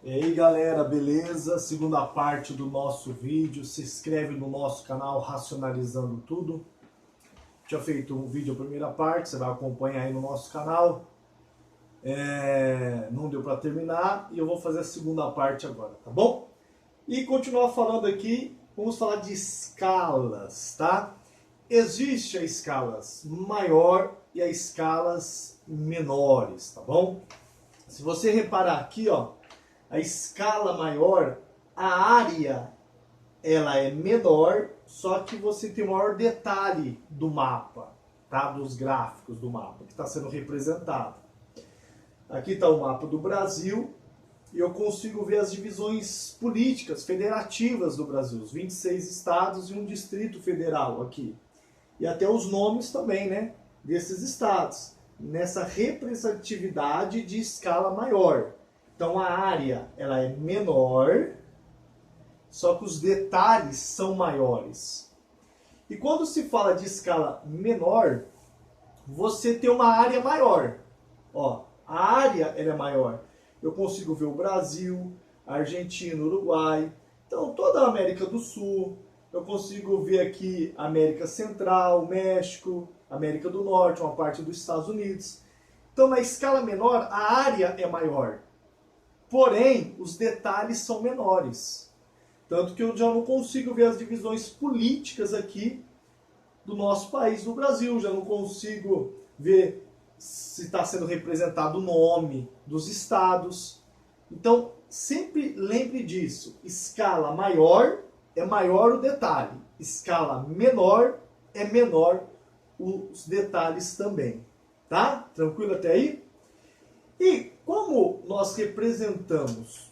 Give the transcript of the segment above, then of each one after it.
E aí galera, beleza? Segunda parte do nosso vídeo, se inscreve no nosso canal Racionalizando Tudo. Tinha feito um vídeo a primeira parte, você vai acompanhar aí no nosso canal. Não deu para terminar e eu vou fazer a segunda parte agora, tá bom? E continuar falando aqui, vamos falar de escalas, tá? Existe a escalas maior e a escalas menores, tá bom? Se você reparar aqui, ó, a escala maior, a área ela é menor, só que você tem o maior detalhe do mapa, tá? Dos gráficos do mapa que está sendo representado. Aqui está o mapa do Brasil e eu consigo ver as divisões políticas federativas do Brasil, os 26 estados e um distrito federal aqui. E até os nomes também, né, desses estados, nessa representatividade de escala maior. Então a área ela é menor, só que os detalhes são maiores. E quando se fala de escala menor, você tem uma área maior. Ó, a área ela é maior. Eu consigo ver o Brasil, a Argentina, o Uruguai, então toda a América do Sul. Eu consigo ver aqui a América Central, México, América do Norte, uma parte dos Estados Unidos. Então na escala menor, a área é maior. Porém, os detalhes são menores. Tanto que eu já não consigo ver as divisões políticas aqui do nosso país, do Brasil. Já não consigo ver se está sendo representado o nome dos estados. Então, sempre lembre disso. Escala maior é maior o detalhe. Escala menor é menor os detalhes também. Tá? Tranquilo até aí? E como nós representamos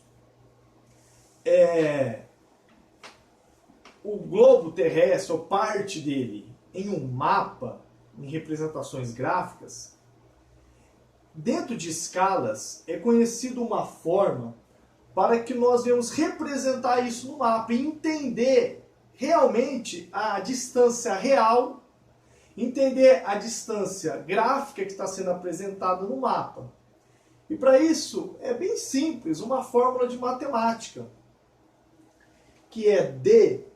o globo terrestre, ou parte dele, em um mapa, em representações gráficas, dentro de escalas é conhecido uma forma para que nós venhamos representar isso no mapa e entender realmente a distância real, entender a distância gráfica que está sendo apresentada no mapa. E para isso é bem simples, uma fórmula de matemática, que é D,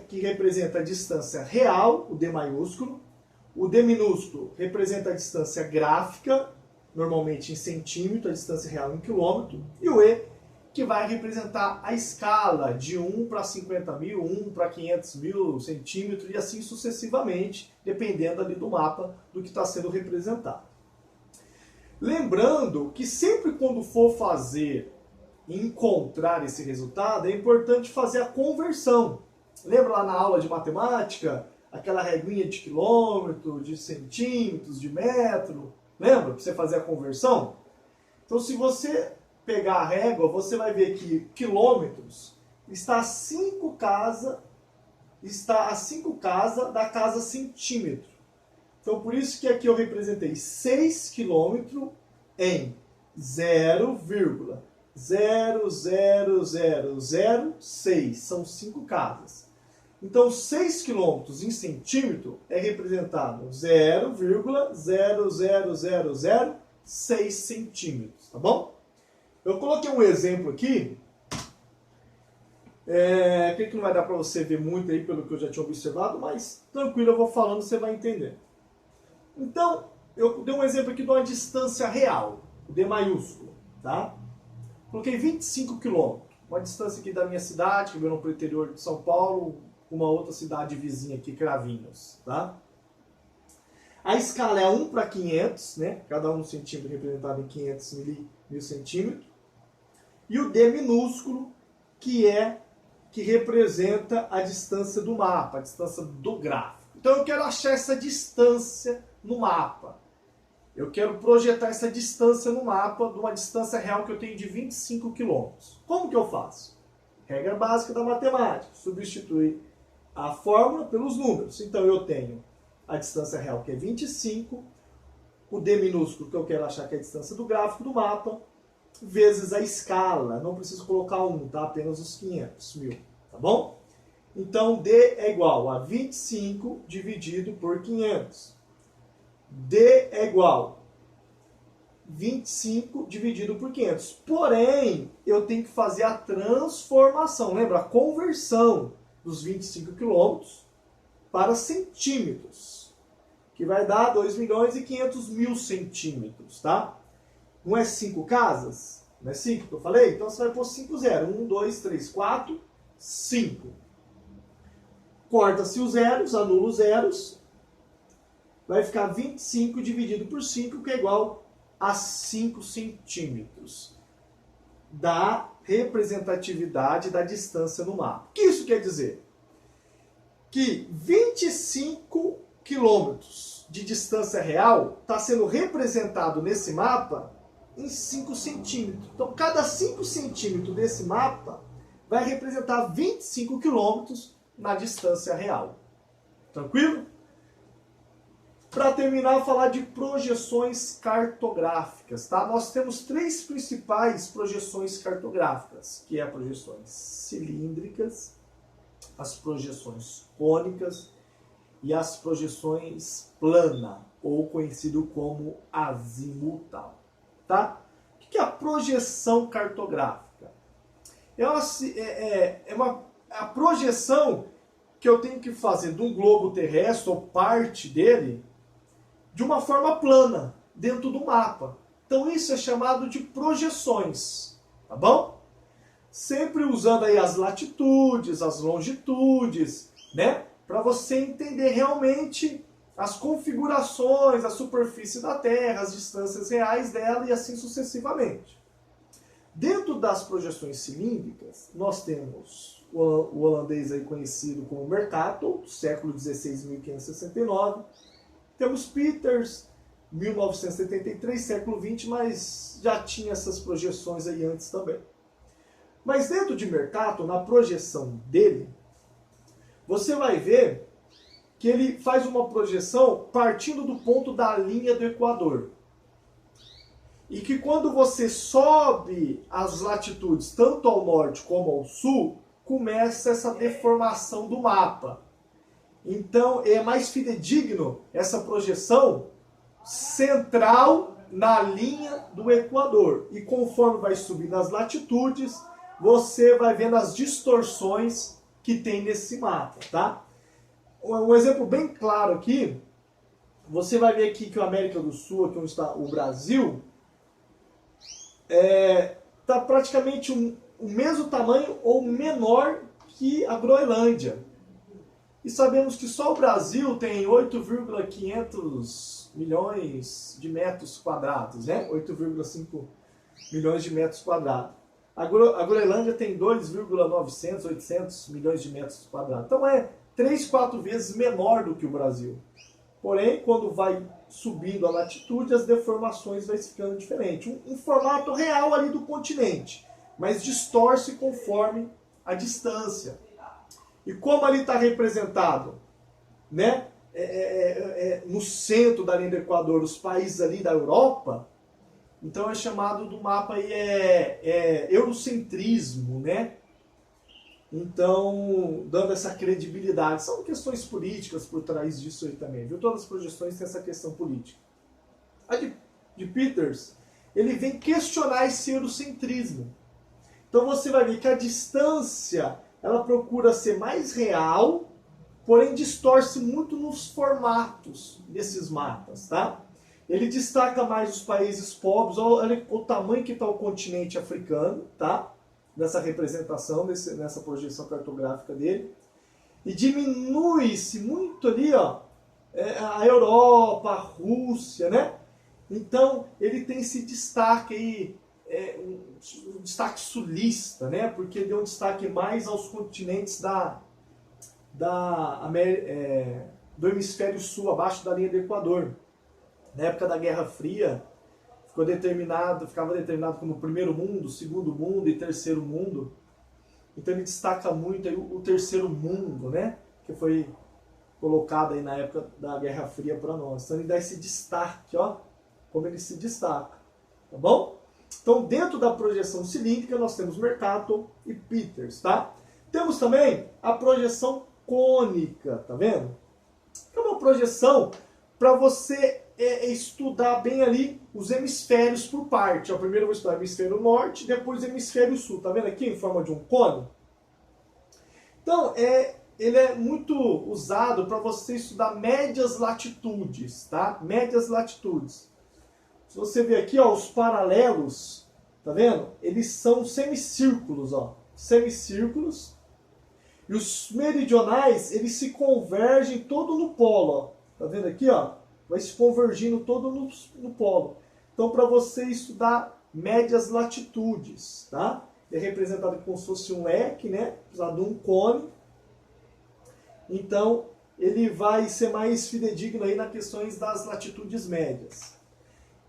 que representa a distância real, o D maiúsculo, o D minúsculo representa a distância gráfica, normalmente em centímetro, a distância real em quilômetro, e o E, que vai representar a escala de 1 para 50 mil, 1 para 500 mil centímetros, e assim sucessivamente, dependendo ali do mapa do que está sendo representado. Lembrando que sempre quando for fazer e encontrar esse resultado, é importante fazer a conversão. Lembra lá na aula de matemática, aquela reguinha de quilômetro, de centímetros, de metro? Lembra? Para você fazer a conversão? Então se você pegar a régua, você vai ver que quilômetros está a 5 casas da casa centímetro. Então, por isso que aqui eu representei 6 km em 0,00006. São 5 casas. Então, 6 km em centímetro é representado 0,00006 centímetros, tá bom? Eu coloquei um exemplo aqui. Creio que não vai dar para você ver muito aí, pelo que eu já tinha observado, mas tranquilo, eu vou falando, você vai entender. Então, eu dei um exemplo aqui de uma distância real, o D maiúsculo, tá? Coloquei 25 km, uma distância aqui da minha cidade, que eu venho para o interior de São Paulo, uma outra cidade vizinha aqui, Cravinhos, tá? A escala é 1 para 500, né? Cada 1 centímetro representado em 500 mil centímetros. E o D minúsculo, que representa a distância do mapa, a distância do gráfico. Então eu quero achar essa distância no mapa. Eu quero projetar essa distância no mapa de uma distância real que eu tenho de 25 km. Como que eu faço? Regra básica da matemática. Substituir a fórmula pelos números. Então eu tenho a distância real, que é 25, o D minúsculo, que eu quero achar que é a distância do gráfico do mapa, vezes a escala. Não preciso colocar 1, tá? Apenas os 500 mil. Tá bom? Então D é igual a 25 dividido por 500. D é igual 25 dividido por 500. Porém, eu tenho que fazer a transformação, lembra? A conversão dos 25 quilômetros para centímetros, que vai dar 2.500.000 centímetros, tá? Não é 5 casas? Não é 5 que eu falei? Então você vai pôr 5 zero. 1, 2, 3, 4, 5. Corta-se os zeros, anula os zeros. Vai ficar 25 dividido por 5, que é igual a 5 centímetros da representatividade da distância no mapa. O que isso quer dizer? Que 25 quilômetros de distância real está sendo representado nesse mapa em 5 centímetros. Então, cada 5 centímetros desse mapa vai representar 25 quilômetros na distância real. Tranquilo? Para terminar, falar de projeções cartográficas, tá? Nós temos 3 principais projeções cartográficas, que é as projeções cilíndricas, as projeções cônicas e as projeções plana, ou conhecido como azimutal, tá? O que é a projeção cartográfica? É a projeção que eu tenho que fazer de um globo terrestre, ou parte dele, de uma forma plana, dentro do mapa. Então isso é chamado de projeções, tá bom? Sempre usando aí as latitudes, as longitudes, né? Para você entender realmente as configurações, a superfície da Terra, as distâncias reais dela e assim sucessivamente. Dentro das projeções cilíndricas, nós temos o holandês aí conhecido como Mercator, século XVI, 1569. Temos Peters, 1973, século XX, mas já tinha essas projeções aí antes também. Mas dentro de Mercator, na projeção dele, você vai ver que ele faz uma projeção partindo do ponto da linha do Equador. E que quando você sobe as latitudes, tanto ao norte como ao sul, começa essa deformação do mapa. Então é mais fidedigno essa projeção central na linha do Equador. E conforme vai subindo as latitudes, você vai vendo as distorções que tem nesse mapa, tá? Um exemplo bem claro aqui, você vai ver aqui que a América do Sul, aqui onde está o Brasil, está praticamente o mesmo tamanho ou menor que a Groenlândia. E sabemos que só o Brasil tem 8,500 milhões de metros quadrados, né? 8,5 milhões de metros quadrados. A Groenlândia tem 2,900, 800 milhões de metros quadrados. Então é 3, 4 vezes menor do que o Brasil. Porém, quando vai subindo a latitude, as deformações vão ficando diferentes. Um formato real ali do continente, mas distorce conforme a distância. E como ali está representado, né? No centro da linha do Equador, os países ali da Europa, então é chamado do mapa aí eurocentrismo, né? Então, dando essa credibilidade. São questões políticas por trás disso aí também, viu? Todas as projeções têm essa questão política. A de Peters, ele vem questionar esse eurocentrismo. Então você vai ver que a distância, ela procura ser mais real, porém distorce muito nos formatos desses mapas, tá? Ele destaca mais os países pobres, olha o tamanho que está o continente africano, tá? Nessa representação, nessa projeção cartográfica dele. E diminui-se muito ali, ó, a Europa, a Rússia, né? Então, ele tem esse destaque aí, um destaque sulista, né? Porque deu um destaque mais aos continentes do hemisfério sul, abaixo da linha do Equador. Na época da Guerra Fria, ficava determinado como primeiro mundo, segundo mundo e terceiro mundo. Então ele destaca muito aí o terceiro mundo, né? Que foi colocado aí na época da Guerra Fria para nós. Então ele dá esse destaque, ó, como ele se destaca, tá bom? Então dentro da projeção cilíndrica nós temos Mercator e Peters, tá? Temos também a projeção cônica, tá vendo? Que é uma projeção para você estudar bem ali os hemisférios por parte. Ó, primeiro eu vou estudar o hemisfério norte, depois o hemisfério sul. Tá vendo aqui em forma de um cone? Então, ele é muito usado para você estudar médias latitudes, tá? Médias latitudes. Se você ver aqui, ó, os paralelos, tá vendo? Eles são semicírculos, ó. Semicírculos. E os meridionais, eles se convergem todo no polo, ó. Tá vendo aqui, ó? Vai se convergindo todo no polo. Então, para você estudar médias latitudes, tá? É representado como se fosse um leque, né? Precisado de um cone. Então, ele vai ser mais fidedigno aí nas questões das latitudes médias.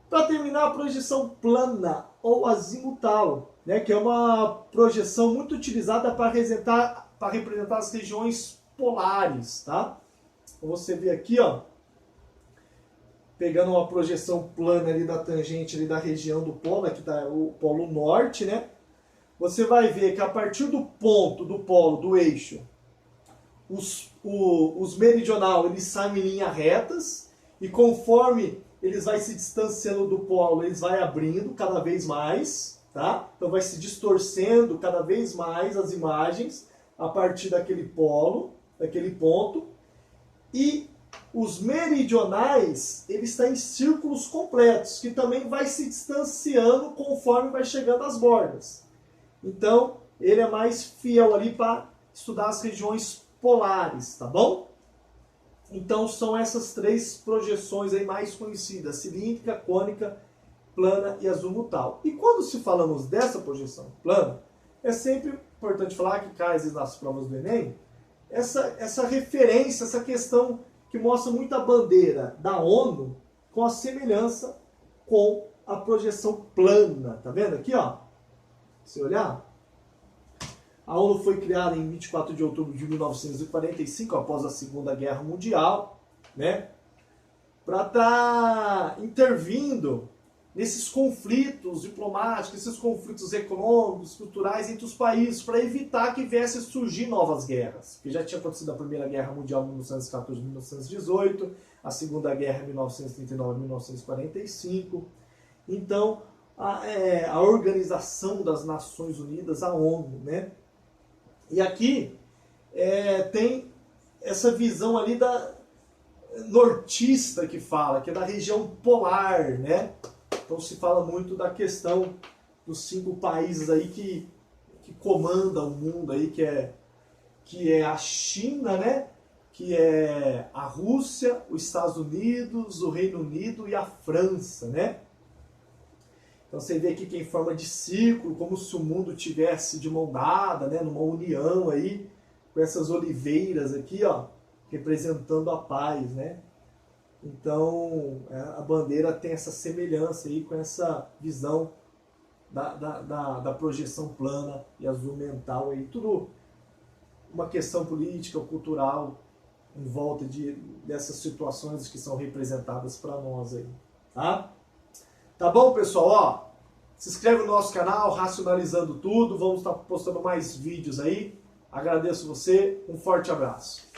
Para terminar, a projeção plana ou azimutal, né? Que é uma projeção muito utilizada para representar as regiões polares, tá? Então, você vê aqui, ó, pegando uma projeção plana ali da tangente ali da região do polo, aqui tá o polo norte, né? Você vai ver que a partir do ponto do polo, do eixo, os meridional, eles saem em linhas retas, e conforme eles vão se distanciando do polo, eles vão abrindo cada vez mais, tá? Então vai se distorcendo cada vez mais as imagens a partir daquele polo, daquele ponto, e os meridionais, eles estão em círculos completos, que também vai se distanciando conforme vai chegando às bordas. Então, ele é mais fiel ali para estudar as regiões polares, tá bom? Então, são essas três projeções aí mais conhecidas: cilíndrica, cônica, plana e azimutal. E quando se falamos dessa projeção plana, é sempre importante falar que cai às vezes nas provas do Enem, essa referência, essa questão que mostra muito a bandeira da ONU com a semelhança com a projeção plana. Tá vendo aqui, ó? Se olhar, a ONU foi criada em 24 de outubro de 1945, após a Segunda Guerra Mundial, né? Para estar intervindo nesses conflitos diplomáticos, esses conflitos econômicos, culturais entre os países, para evitar que viesse a surgir novas guerras. Porque já tinha acontecido a Primeira Guerra Mundial em 1914 1918, a Segunda Guerra em 1939 1945. Então, a Organização das Nações Unidas, a ONU, né? E aqui tem essa visão ali da nortista que fala, que é da região polar, né? Então se fala muito da questão dos 5 países aí que comandam o mundo aí, que é a China, né? Que é a Rússia, os Estados Unidos, o Reino Unido e a França, né? Então você vê aqui que é em forma de círculo, como se o mundo tivesse de mão dada, né? Numa união aí, com essas oliveiras aqui, ó, representando a paz, né? Então, a bandeira tem essa semelhança aí com essa visão da projeção plana e azul mental aí. Tudo uma questão política, cultural, em volta dessas situações que são representadas para nós aí, tá? Tá bom, pessoal? Ó, se inscreve no nosso canal, Racionalizando Tudo. Vamos estar postando mais vídeos aí. Agradeço você. Um forte abraço.